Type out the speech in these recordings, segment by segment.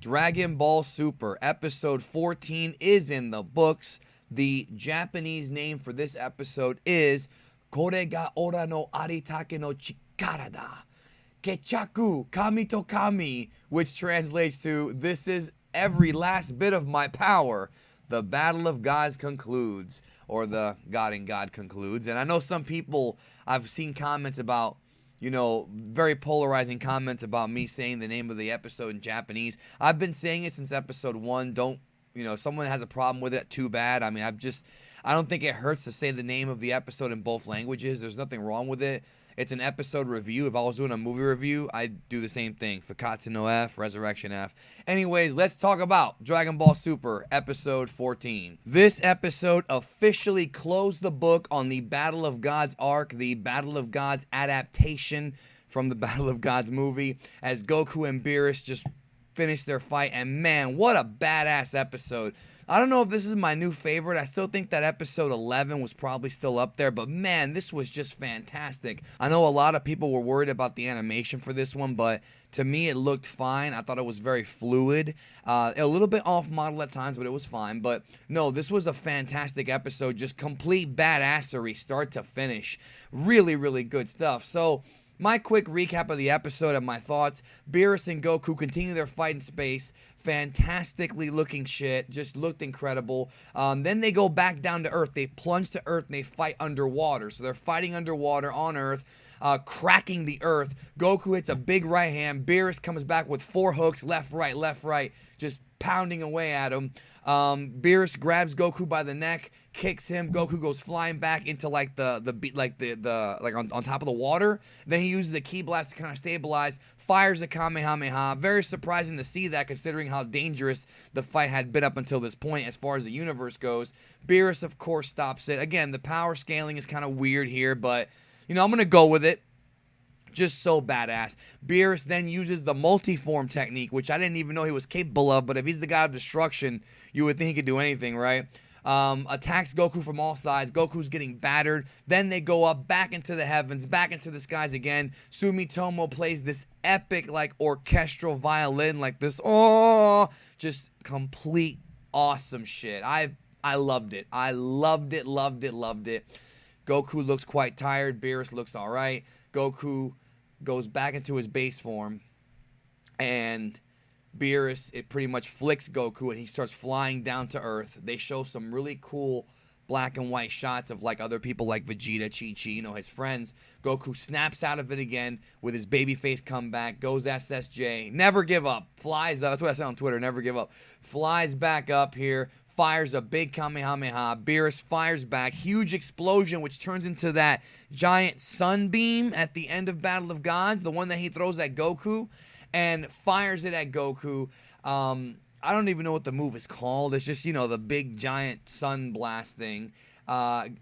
Dragon Ball Super episode 14 is in the books. The Japanese name for this episode is Kore ga ora no aritake no chikara da. Kechaku kami to kami, which translates to this is every last bit of my power. The Battle of Gods concludes, or the God and God concludes. And I know some people, I've seen comments about, very polarizing comments about me saying the name of the episode in Japanese. I've been saying it since episode 1. Don't, if someone has a problem with it, too bad. I mean, I don't think it hurts to say the name of the episode in both languages. There's nothing wrong with it. It's an episode review. If I was doing a movie review, I'd do the same thing. Fakatsu no F, Resurrection F. Anyways, let's talk about Dragon Ball Super episode 14. This episode officially closed the book on the Battle of Gods arc, the Battle of Gods adaptation from the Battle of Gods movie, as Goku and Beerus just finished their fight. And man, what a badass episode. I don't know if this is my new favorite. I still think that episode 11 was probably still up there, but man, this was just fantastic. I know a lot of people were worried about the animation for this one, but to me it looked fine. I thought it was very fluid, a little bit off model at times, but it was fine. But no, this was a fantastic episode, just complete badassery start to finish. Really, really good stuff. So my quick recap of the episode and my thoughts: Beerus and Goku continue their fight in space. Fantastically looking shit. Just looked incredible. Then they go back down to Earth. They plunge to Earth and they fight underwater. So they're fighting underwater on Earth, cracking the Earth. Goku hits a big right hand. Beerus comes back with 4 hooks, left, right, just pounding away at him. Beerus grabs Goku by the neck, kicks him. Goku goes flying back into on top of the water. Then he uses a ki blast to kind of stabilize, fires a Kamehameha. Very surprising to see that, considering how dangerous the fight had been up until this point as far as the universe goes. Beerus, of course, stops it. Again, the power scaling is kind of weird here, but I'm going to go with it. Just so badass. Beerus then uses the multi-form technique, which I didn't even know he was capable of, but if he's the God of Destruction, you would think he could do anything, right? Attacks Goku from all sides. Goku's getting battered. Then they go up back into the heavens, back into the skies again. Sumitomo plays this epic, orchestral violin, this, just complete awesome shit. I loved it. I loved it. Goku looks quite tired. Beerus looks all right. Goku goes back into his base form, and Beerus, it pretty much flicks Goku, and he starts flying down to Earth. They show some really cool black and white shots of other people like Vegeta, Chi-Chi, his friends. Goku snaps out of it again with his babyface comeback, goes SSJ, never give up, flies up. That's what I said on Twitter, never give up. Flies back up here, fires a big Kamehameha. Beerus fires back, huge explosion, which turns into that giant sunbeam at the end of Battle of Gods, the one that he throws at Goku, and fires it at Goku. I don't even know what the move is called. It's just, the big giant sun blast thing.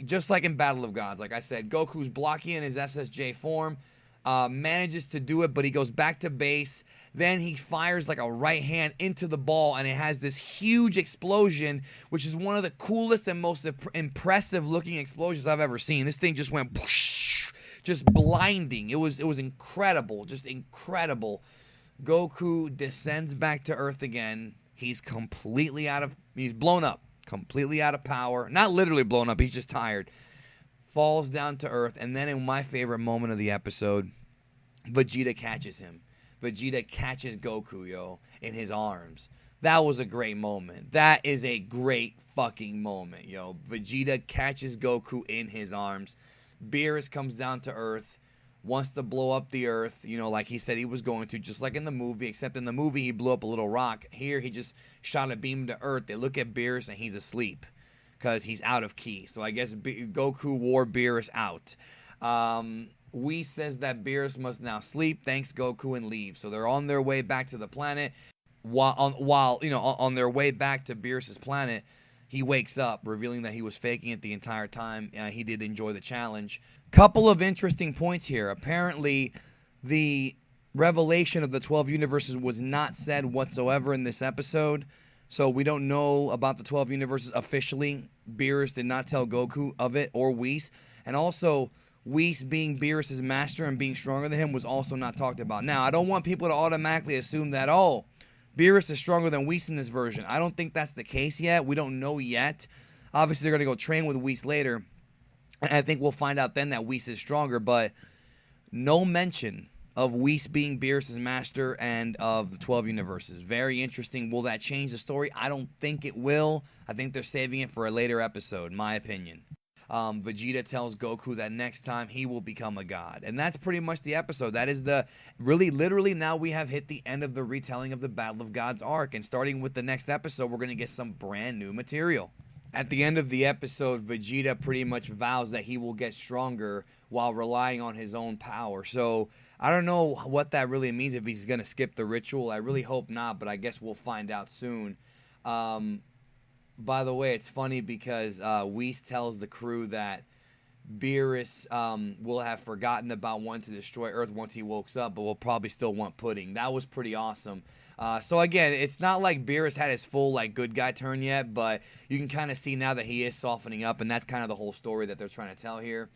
Just like in Battle of Gods, like I said, Goku's blocking in his SSJ form, manages to do it, but he goes back to base. Then he fires a right hand into the ball, and it has this huge explosion, which is one of the coolest and most impressive looking explosions I've ever seen. This thing just went whoosh, just blinding. It was incredible, just incredible. Goku descends back to Earth again. He's blown up, completely out of power. Not literally blown up, he's just tired. Falls down to Earth, and then in my favorite moment of the episode, Vegeta catches him. Vegeta catches Goku, in his arms. That was a great moment. That is a great fucking moment, Vegeta catches Goku in his arms. Beerus comes down to Earth, wants to blow up the Earth, like he said he was going to, just like in the movie, except in the movie he blew up a little rock. Here he just shot a beam to Earth. They look at Beerus and he's asleep because he's out of ki. So I guess Goku wore Beerus out. Whis says that Beerus must now sleep, thanks Goku, and leave. So they're on their way back to the planet. While on their way back to Beerus's planet, he wakes up, revealing that he was faking it the entire time. He did enjoy the challenge. Couple of interesting points here. Apparently, the revelation of the 12 universes was not said whatsoever in this episode. So we don't know about the 12 universes officially. Beerus did not tell Goku of it, or Whis. And also, Whis being Beerus' master and being stronger than him was also not talked about. Now, I don't want people to automatically assume that, Beerus is stronger than Whis in this version. I don't think that's the case yet. We don't know yet. Obviously, they're going to go train with Whis later. And I think we'll find out then that Whis is stronger, but no mention of Whis being Beerus' master and of the 12 universes. Very interesting. Will that change the story? I don't think it will. I think they're saving it for a later episode, in my opinion. Vegeta tells Goku that next time he will become a god. And that's pretty much the episode. That is the, really, literally, now we have hit the end of the retelling of the Battle of Gods arc. And starting with the next episode, we're going to get some brand new material. At the end of the episode, Vegeta pretty much vows that he will get stronger while relying on his own power. So I don't know what that really means, if he's going to skip the ritual. I really hope not, but I guess we'll find out soon. By the way, it's funny because Whis tells the crew that Beerus will have forgotten about wanting to destroy Earth once he wakes up, but will probably still want pudding. That was pretty awesome. So again, it's not like Beerus had his full like good guy turn yet, but you can kind of see now that he is softening up, and that's kind of the whole story that they're trying to tell here.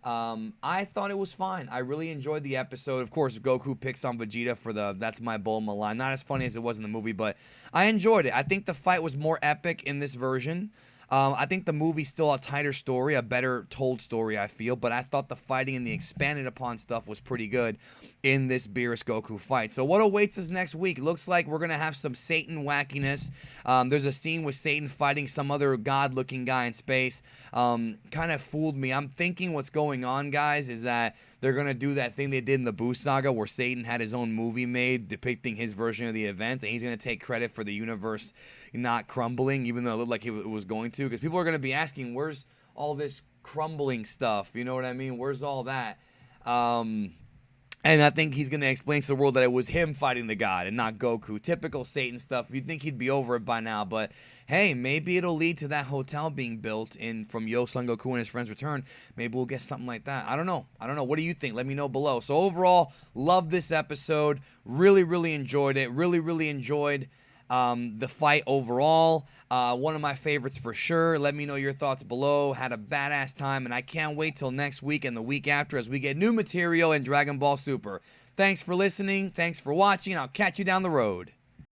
I thought it was fine. I really enjoyed the episode. Of course, Goku picks on Vegeta for the "that's my Bulma" line. Not as funny as it was in the movie, but I enjoyed it. I think the fight was more epic in this version. I think the movie's still a tighter story, a better told story, I feel, but I thought the fighting and the expanded upon stuff was pretty good in this Beerus Goku fight. So what awaits us next week? Looks like we're going to have some Satan wackiness. There's a scene with Satan fighting some other god-looking guy in space. Kind of fooled me. I'm thinking what's going on, guys, is that they're going to do that thing they did in the Boo Saga where Satan had his own movie made depicting his version of the event, and he's going to take credit for the universe not crumbling, even though it looked like it was going to, because people are going to be asking, where's all this crumbling stuff? You know what I mean? Where's all that? And I think he's going to explain to the world that it was him fighting the god and not Goku. Typical Satan stuff. You'd think he'd be over it by now, but hey, maybe it'll lead to that hotel being built in from Yo Son Goku and his friends return. Maybe we'll get something like that. I don't know. What do you think? Let me know below. So overall, love this episode. Really, really enjoyed it. Really enjoyed the fight overall. One of my favorites for sure. Let me know your thoughts below. Had a badass time, and I can't wait till next week and the week after as we get new material in Dragon Ball Super. Thanks for listening. Thanks for watching. I'll catch you down the road.